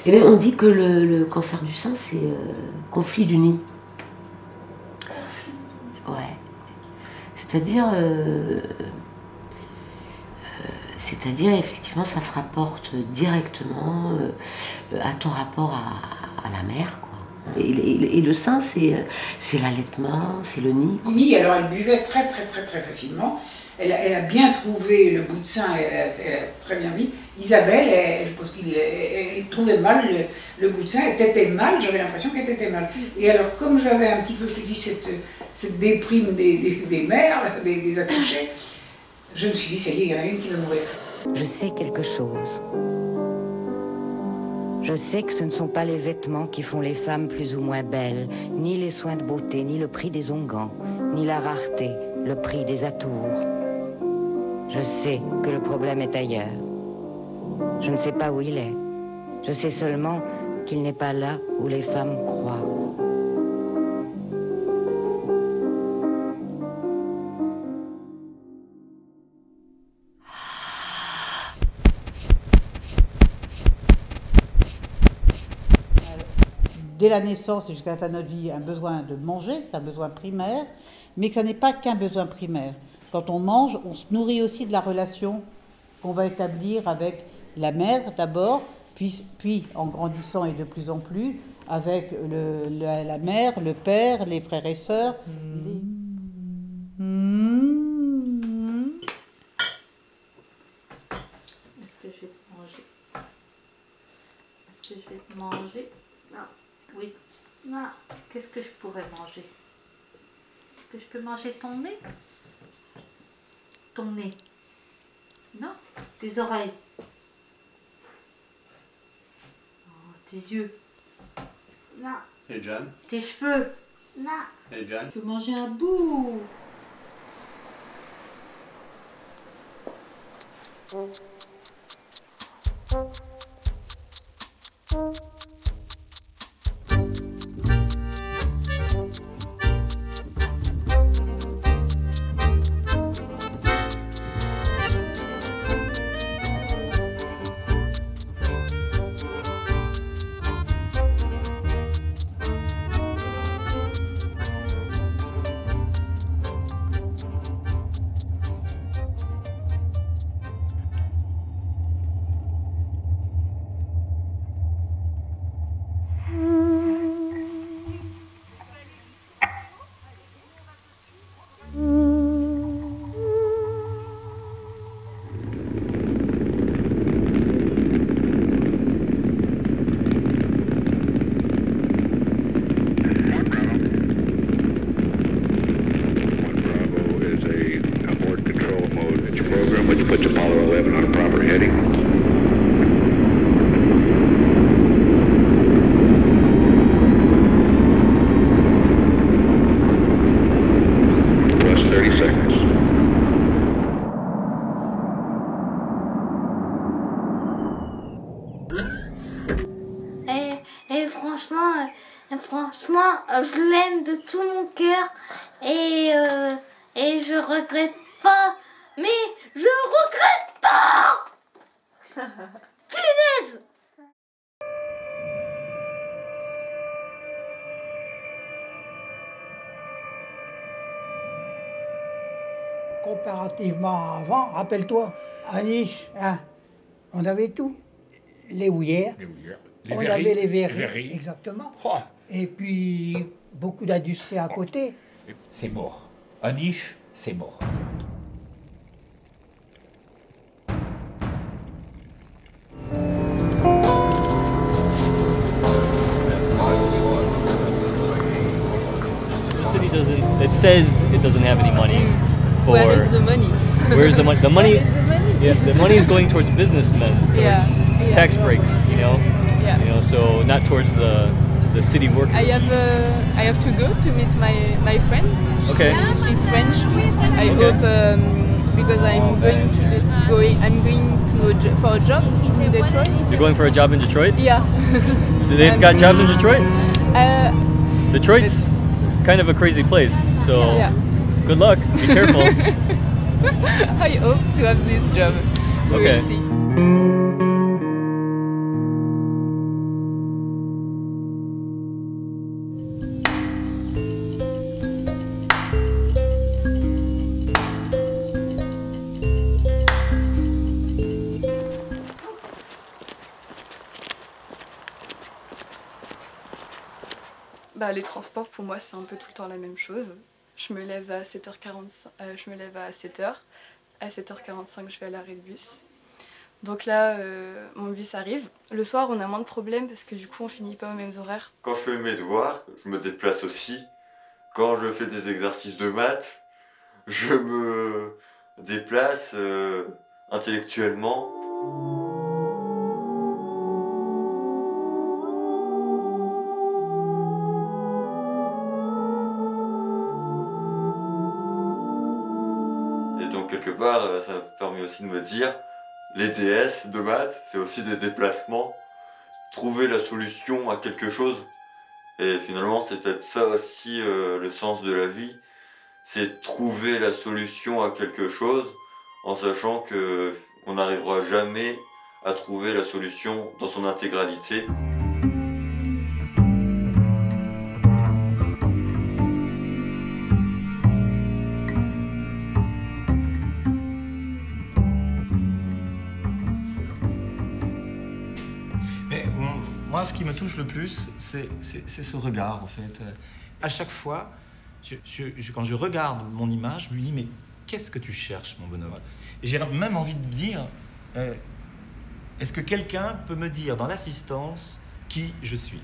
Eh bien, on dit que le cancer du sein, c'est conflit du nid. Ouais. C'est-à-dire, effectivement, ça se rapporte directement à ton rapport à la mère, quoi. Et le sein, c'est l'allaitement, c'est le nid. Oui, alors elle buvait très facilement. Elle a bien trouvé le bout de sein, elle a très bien mis. Isabelle, je pense qu'elle trouvait mal le bout de sein, elle tétait mal, j'avais l'impression qu'elle tétait mal. Et alors, comme j'avais un petit peu, je te dis, cette déprime des mères, des accouchés, je me suis dit, ça y est, il y en a une qui va mourir. Je sais quelque chose. Je sais que ce ne sont pas les vêtements qui font les femmes plus ou moins belles, ni les soins de beauté, ni le prix des onguents, ni la rareté, le prix des atours. Je sais que le problème est ailleurs. Je ne sais pas où il est. Je sais seulement qu'il n'est pas là où les femmes croient. Dès la naissance et jusqu'à la fin de notre vie, un besoin de manger, c'est un besoin primaire, mais que ça n'est pas qu'un besoin primaire. Quand on mange, on se nourrit aussi de la relation qu'on va établir avec la mère d'abord, puis en grandissant et de plus en plus, avec la mère, le père, les frères et sœurs. Est-ce que je vais te manger? Est-ce que je vais te manger? Non. Oui. Non. Qu'est-ce que je pourrais manger? Est-ce que je peux manger ton nez? Ton nez? Non. Tes oreilles? Oh, tes yeux? Non. Hey John? Tes cheveux? Non. Hey John? Je peux manger un bout. Franchement, je l'aime de tout mon cœur et je regrette pas. Mais je regrette pas. Punaise! Comparativement à avant, rappelle-toi, à Nice, hein, on avait tout. Les houillères, on avait les verreries, exactement. Oh. Et puis, beaucoup d'industries à côté. C'est mort. À Niche, c'est mort. The city doesn't, it says it doesn't have any money for... Where is the money? Where's the money? The money, Yeah. the money is going towards businessmen, towards tax breaks, you know? Yeah. You know, so not towards the city workers. I have to go to meet my friend. Okay. She's French too. I hope because I'm going to for a job in Detroit. You're going for a job in Detroit? Yeah. Do they've got jobs in Detroit? Detroit's but kind of a crazy place, so yeah. good luck. Be careful. I hope to have this job. We Okay. will see. Les transports, pour moi, c'est un peu tout le temps la même chose. Je me lève à 7h45, je me lève à 7h. À 7h45, je vais à l'arrêt de bus. Donc là, mon bus arrive. Le soir, on a moins de problèmes parce que du coup, on finit pas aux mêmes horaires. Quand je fais mes devoirs, je me déplace aussi. Quand je fais des exercices de maths, je me déplace intellectuellement. Et donc quelque part, ça m'a permis aussi de me dire, les DS de maths, c'est aussi des déplacements. Trouver la solution à quelque chose. Et finalement, c'est peut-être ça aussi le sens de la vie. C'est trouver la solution à quelque chose en sachant qu'on n'arrivera jamais à trouver la solution dans son intégralité. Mais moi, ce qui me touche le plus, c'est ce regard, en fait. À chaque fois, quand je regarde mon image, je lui dis, mais qu'est-ce que tu cherches, mon bonhomme? Et j'ai même envie de dire, est-ce que quelqu'un peut me dire dans l'assistance qui je suis?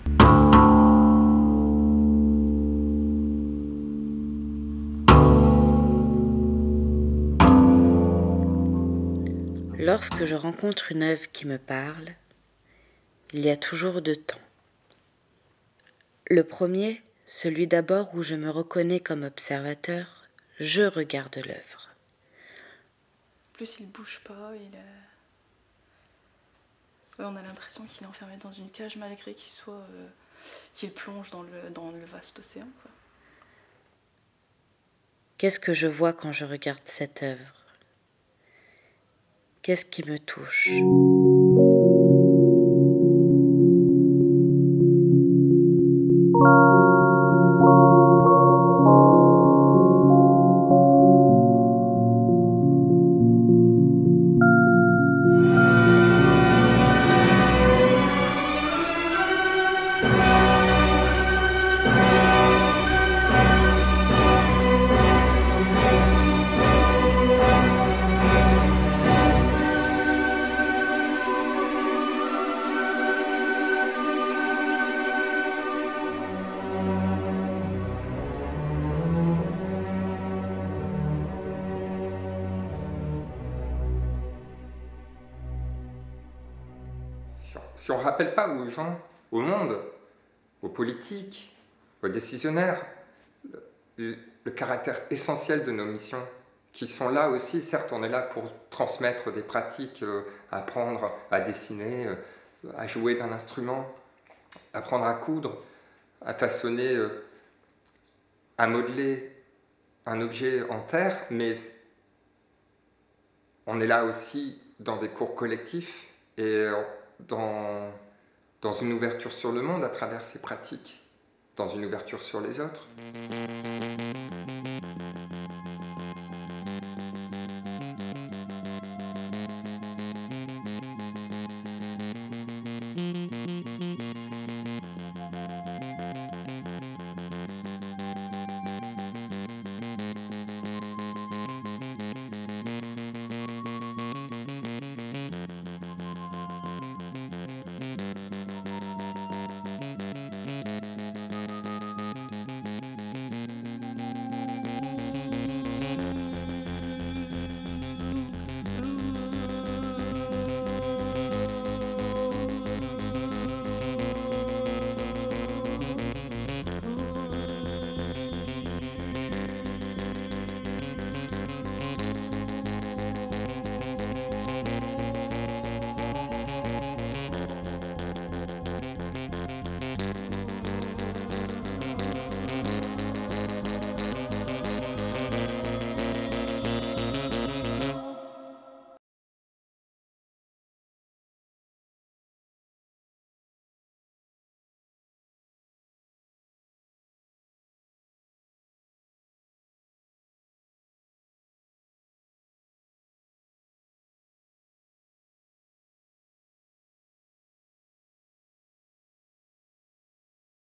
Lorsque je rencontre une œuvre qui me parle, il y a toujours deux temps. Le premier, celui d'abord où je me reconnais comme observateur, je regarde l'œuvre. Plus il bouge pas, on a l'impression qu'il est enfermé dans une cage malgré qu'il plonge dans le vaste océan, quoi. Qu'est-ce que je vois quand je regarde cette œuvre? Qu'est-ce qui me touche? Si on ne rappelle pas aux gens, au monde, aux politiques, aux décisionnaires, le caractère essentiel de nos missions, qui sont là aussi, certes on est là pour transmettre des pratiques, apprendre à dessiner, à jouer d'un instrument, apprendre à coudre, à façonner, à modeler un objet en terre, mais on est là aussi dans des cours collectifs et dans une ouverture sur le monde à travers ces pratiques, dans une ouverture sur les autres.